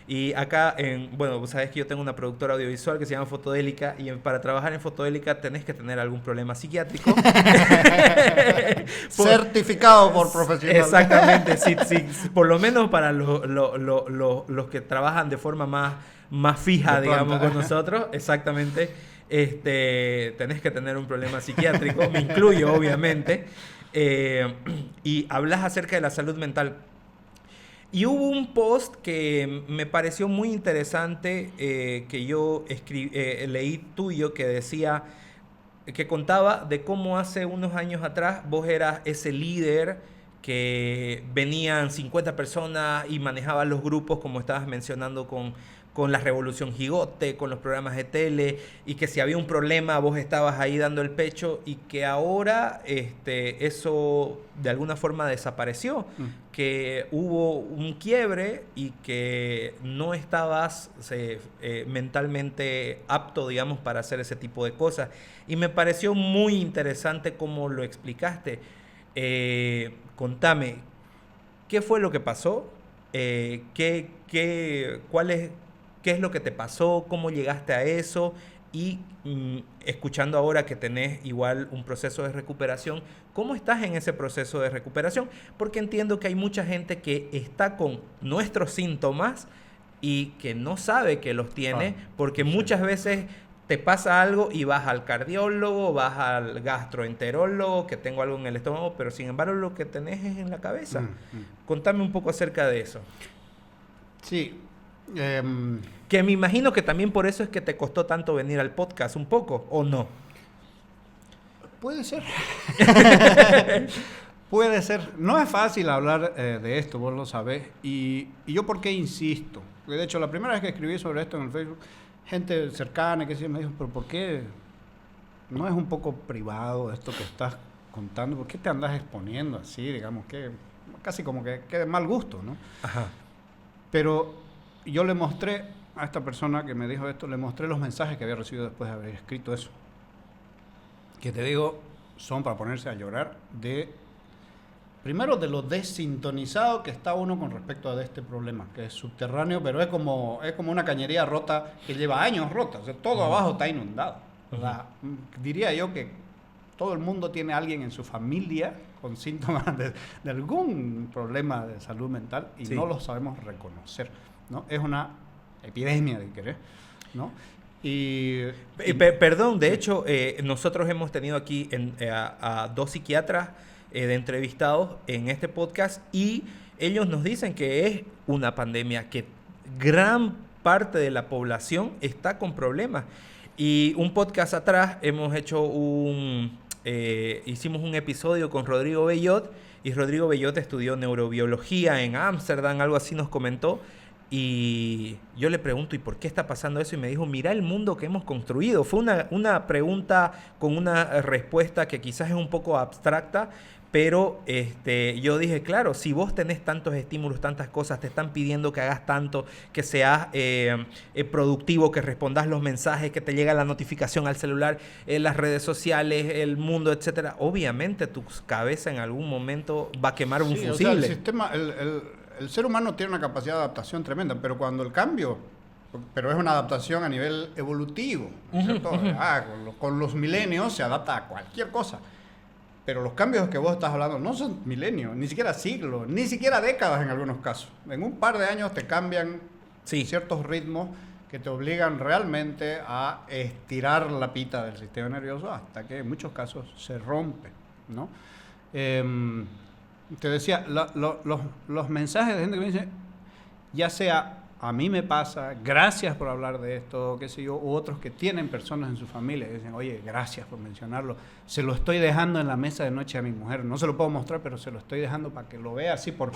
Y acá, bueno, vos sabés que yo tengo una productora audiovisual que se llama Fotodélica y para trabajar en Fotodélica tenés que tener algún problema psiquiátrico. Certificado por profesional. Exactamente, sí, sí, por lo menos para los que trabajan de forma más fija, digamos, con nosotros, exactamente, tenés que tener un problema psiquiátrico, me incluyo, obviamente, y hablas acerca de la salud mental. Y hubo un post que me pareció muy interesante que yo leí tuyo que decía, que contaba de cómo hace unos años atrás vos eras ese líder que venían 50 personas y manejabas los grupos, como estabas mencionando con la Revolución Gigote, con los programas de tele, y que si había un problema vos estabas ahí dando el pecho, y que ahora eso de alguna forma desapareció, que hubo un quiebre y que no estabas mentalmente apto, digamos, para hacer ese tipo de cosas. Y me pareció muy interesante cómo lo explicaste. Contame, ¿qué fue lo que pasó? ¿Qué es lo que te pasó? ¿Cómo llegaste a eso? Y escuchando ahora que tenés igual un proceso de recuperación, ¿cómo estás en ese proceso de recuperación? Porque entiendo que hay mucha gente que está con nuestros síntomas y que no sabe que los tiene, porque muchas veces te pasa algo y vas al cardiólogo, vas al gastroenterólogo, que tengo algo en el estómago, pero sin embargo lo que tenés es en la cabeza. Contame un poco acerca de eso. Sí. Que me imagino que también por eso es que te costó tanto venir al podcast, un poco, ¿o no? Puede ser. Puede ser. No es fácil hablar de esto, vos lo sabés. Y yo, ¿por qué insisto? Porque de hecho, la primera vez que escribí sobre esto en el Facebook, gente cercana que sí me dijo, pero ¿por qué no es un poco privado esto que estás contando? ¿Por qué te andas exponiendo así, digamos, que casi como que de mal gusto, ¿no? Ajá. Pero yo le mostré a esta persona que me dijo esto, le mostré los mensajes que había recibido después de haber escrito eso. Que te digo, son para ponerse a llorar primero de lo desintonizado que está uno con respecto a este problema, que es subterráneo, pero es como una cañería rota que lleva años rota, o sea, todo abajo está inundado. O sea, diría yo que todo el mundo tiene a alguien en su familia con síntomas de algún problema de salud mental y no lo sabemos reconocer, ¿no? Es una epidemia, de querer, ¿no? Perdón, de hecho, nosotros hemos tenido aquí a dos psiquiatras de entrevistados en este podcast y ellos nos dicen que es una pandemia, que gran parte de la población está con problemas. Y un podcast atrás hemos hecho hicimos un episodio con Rodrigo Bellot, y Rodrigo Bellot estudió neurobiología en Ámsterdam, algo así nos comentó. Y yo le pregunto, ¿y por qué está pasando eso? Y me dijo, mira el mundo que hemos construido. Fue una pregunta con una respuesta que quizás es un poco abstracta, pero yo dije, claro, si vos tenés tantos estímulos, tantas cosas, te están pidiendo que hagas tanto, que seas productivo, que respondas los mensajes, que te llega la notificación al celular, las redes sociales, el mundo, etcétera, obviamente tu cabeza en algún momento va a quemar un fusible. O sea, el sistema, el ser humano tiene una capacidad de adaptación tremenda, pero cuando el cambio, pero es una adaptación a nivel evolutivo, ¿no es cierto? Con los milenios se adapta a cualquier cosa. Pero los cambios que vos estás hablando no son milenios, ni siquiera siglos, ni siquiera décadas en algunos casos. En un par de años te cambian ciertos ritmos que te obligan realmente a estirar la pita del sistema nervioso hasta que en muchos casos se rompe, ¿no? Te decía, los mensajes de gente que me dice, ya sea a mí me pasa, gracias por hablar de esto, qué sé yo, u otros que tienen personas en su familia y dicen, oye, gracias por mencionarlo, se lo estoy dejando en la mesa de noche a mi mujer, no se lo puedo mostrar, pero se lo estoy dejando para que lo vea así por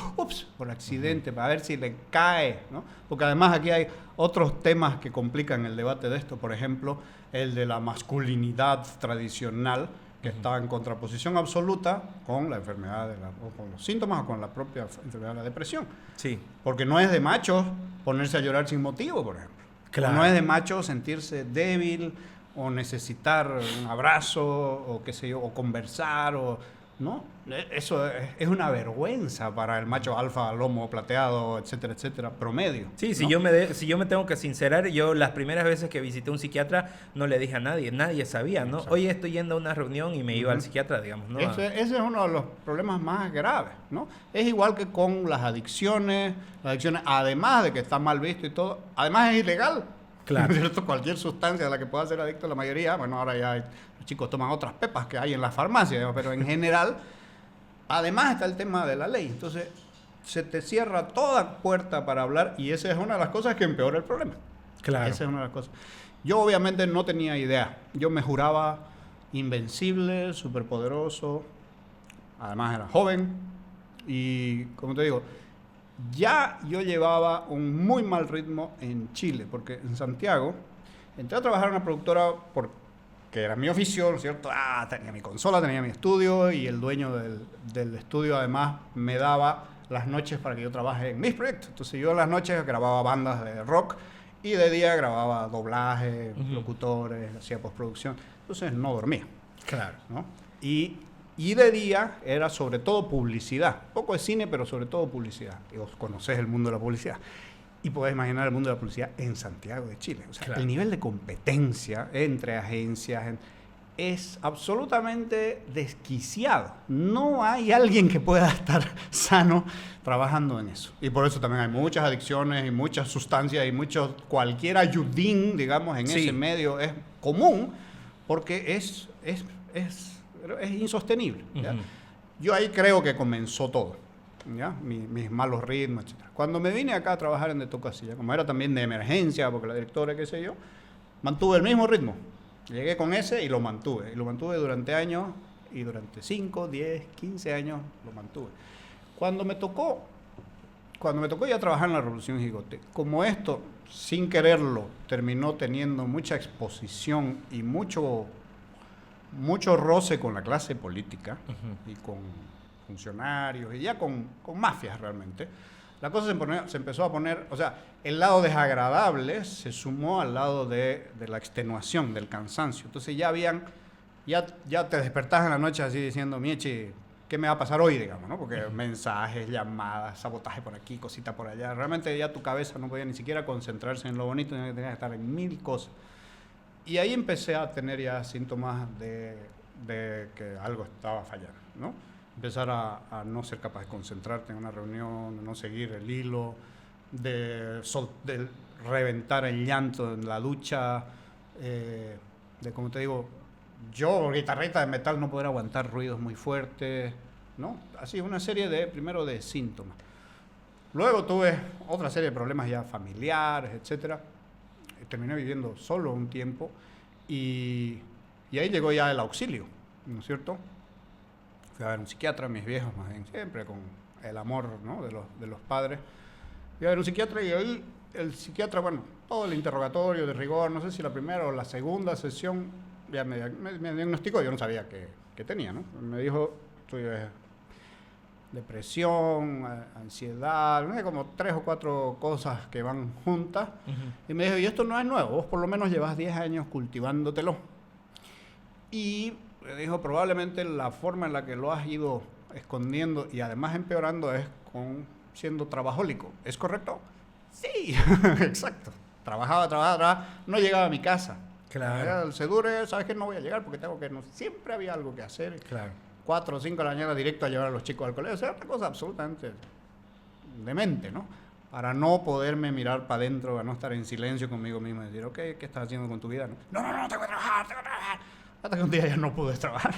accidente, para ver si le cae, ¿no? Porque además aquí hay otros temas que complican el debate de esto, por ejemplo, el de la masculinidad tradicional, que está en contraposición absoluta con la enfermedad, o con los síntomas o con la propia enfermedad de la depresión. Sí. Porque no es de machos ponerse a llorar sin motivo, por ejemplo. Claro. O no es de machos sentirse débil o necesitar un abrazo o qué sé yo, o conversar o ¿no? Eso es una vergüenza para el macho alfa, lomo plateado, etcétera, etcétera, promedio. Sí, ¿no? si yo me tengo que sincerar, yo las primeras veces que visité a un psiquiatra no le dije a nadie, nadie sabía, ¿no? Exacto. Hoy estoy yendo a una reunión y me iba al psiquiatra, digamos, ¿no? Ese es uno de los problemas más graves, ¿no? Es igual que con las adicciones, además de que está mal visto y todo, además es ilegal. Claro. ¿Cierto? Cualquier sustancia a la que pueda ser adicto la mayoría, bueno, ahora ya los chicos toman otras pepas que hay en las farmacias, pero en general, además está el tema de la ley. Entonces, se te cierra toda puerta para hablar y esa es una de las cosas que empeora el problema. Claro. Esa es una de las cosas. Yo obviamente no tenía idea. Yo me juraba invencible, superpoderoso. Además era joven y, como te digo, ya yo llevaba un muy mal ritmo en Chile, porque en Santiago entré a trabajar en una productora porque era mi oficio, ¿no es cierto? Tenía mi consola, tenía mi estudio y el dueño del estudio además me daba las noches para que yo trabaje en mis proyectos. Entonces yo en las noches grababa bandas de rock y de día grababa doblaje, locutores, hacía postproducción. Entonces no dormía. Claro. ¿No? Y de día era sobre todo publicidad. Poco de cine, pero sobre todo publicidad. Y vos conocés el mundo de la publicidad. Y podés imaginar el mundo de la publicidad en Santiago de Chile. O sea, claro. El nivel de competencia entre agencias es absolutamente desquiciado. No hay alguien que pueda estar sano trabajando en eso. Y por eso también hay muchas adicciones y muchas sustancias y cualquier ayudín, digamos, en ese medio es común porque es insostenible. ¿Ya? Yo ahí creo que comenzó todo, ¿ya? Mis malos ritmos, etc. Cuando me vine acá a trabajar en De Tocasilla, como era también de emergencia, porque la directora, qué sé yo, mantuve el mismo ritmo. Llegué con ese y lo mantuve. Y lo mantuve durante años, y durante 5, 10, 15 años lo mantuve. Cuando me tocó ya trabajar en la Revolución Gigote, como esto, sin quererlo, terminó teniendo mucha exposición y mucho roce con la clase política y con funcionarios y ya con mafias realmente, la cosa se empezó a poner, o sea, el lado desagradable se sumó al lado de la extenuación, del cansancio. Entonces ya te despertás en la noche así diciendo, Miechi, ¿qué me va a pasar hoy, digamos, ¿no? Porque mensajes, llamadas, sabotaje por aquí, cosita por allá. Realmente ya tu cabeza no podía ni siquiera concentrarse en lo bonito, tenía que estar en mil cosas. Y ahí empecé a tener ya síntomas de que algo estaba fallando, ¿no? Empezar a no ser capaz de concentrarte en una reunión, de no seguir el hilo, de reventar el llanto en la ducha, de, como te digo, yo, guitarrita de metal, no poder aguantar ruidos muy fuertes, ¿no? Así, una serie primero de síntomas. Luego tuve otra serie de problemas ya familiares, etcétera. Terminé viviendo solo un tiempo y ahí llegó ya el auxilio, ¿no es cierto? Fui a ver un psiquiatra, mis viejos más bien, siempre con el amor, ¿no? de los padres. Fui a ver un psiquiatra y ahí el psiquiatra, bueno, todo el interrogatorio de rigor, no sé si la primera o la segunda sesión, ya me diagnosticó, yo no sabía qué tenía, ¿no? Me dijo, tú depresión, ansiedad, no sé, como 3 o 4 cosas que van juntas. Y me dijo, y esto no es nuevo, vos por lo menos llevas 10 años cultivándotelo. Y me dijo, probablemente la forma en la que lo has ido escondiendo y además empeorando es siendo trabajólico. ¿Es correcto? Sí, exacto. Trabajaba, no llegaba a mi casa. Claro. El Sedure, ¿sabes qué? No voy a llegar porque siempre había algo que hacer. Claro. 4 o 5 de la mañana directo a llevar a los chicos al colegio. O sea, otra cosa absolutamente demente, ¿no? Para no poderme mirar para adentro, para no estar en silencio conmigo mismo y decir, ok, ¿qué estás haciendo con tu vida? No, tengo que trabajar. Hasta que un día ya no pude trabajar.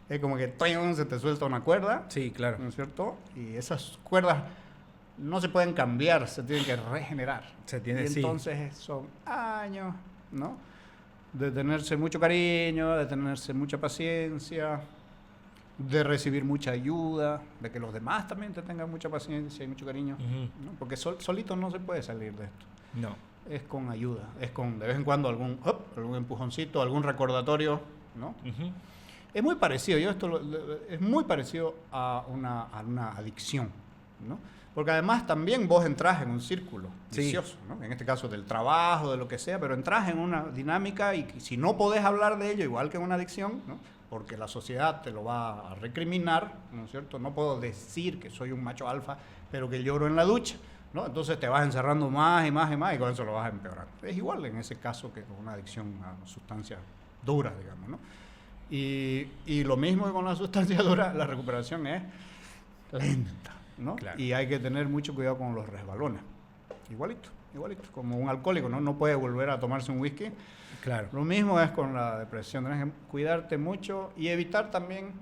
Es como que se te suelta una cuerda. Sí, claro. ¿No es cierto? Y esas cuerdas no se pueden cambiar, se tienen que regenerar. Y entonces son años, ¿no? De tenerse mucho cariño, de tenerse mucha paciencia, de recibir mucha ayuda, de que los demás también te tengan mucha paciencia y mucho cariño, ¿no? Porque solito no se puede salir de esto. No. Es con ayuda, es con de vez en cuando algún empujoncito, algún recordatorio, ¿no? Es muy parecido, es muy parecido a una adicción, ¿no? Porque además también vos entras en un círculo Sí. vicioso, ¿no? En este caso del trabajo, de lo que sea, pero entras en una dinámica y si no podés hablar de ello, igual que en una adicción, ¿no? Porque la sociedad te lo va a recriminar, ¿no es cierto? No puedo decir que soy un macho alfa, pero que lloro en la ducha, ¿no? Entonces te vas encerrando más y más y más y con eso lo vas empeorando. Es igual en ese caso que con una adicción a sustancias duras, digamos, ¿no? Y lo mismo que con la sustancia dura, la recuperación es lenta, ¿no? Claro. Y hay que tener mucho cuidado con los resbalones. Igualito, como un alcohólico, ¿no? No puede volver a tomarse un whisky. Claro. Lo mismo es con la depresión, tienes que cuidarte mucho y evitar también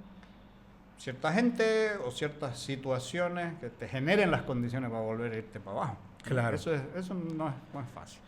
cierta gente o ciertas situaciones que te generen las condiciones para volver a irte para abajo. Claro. Eso no es fácil.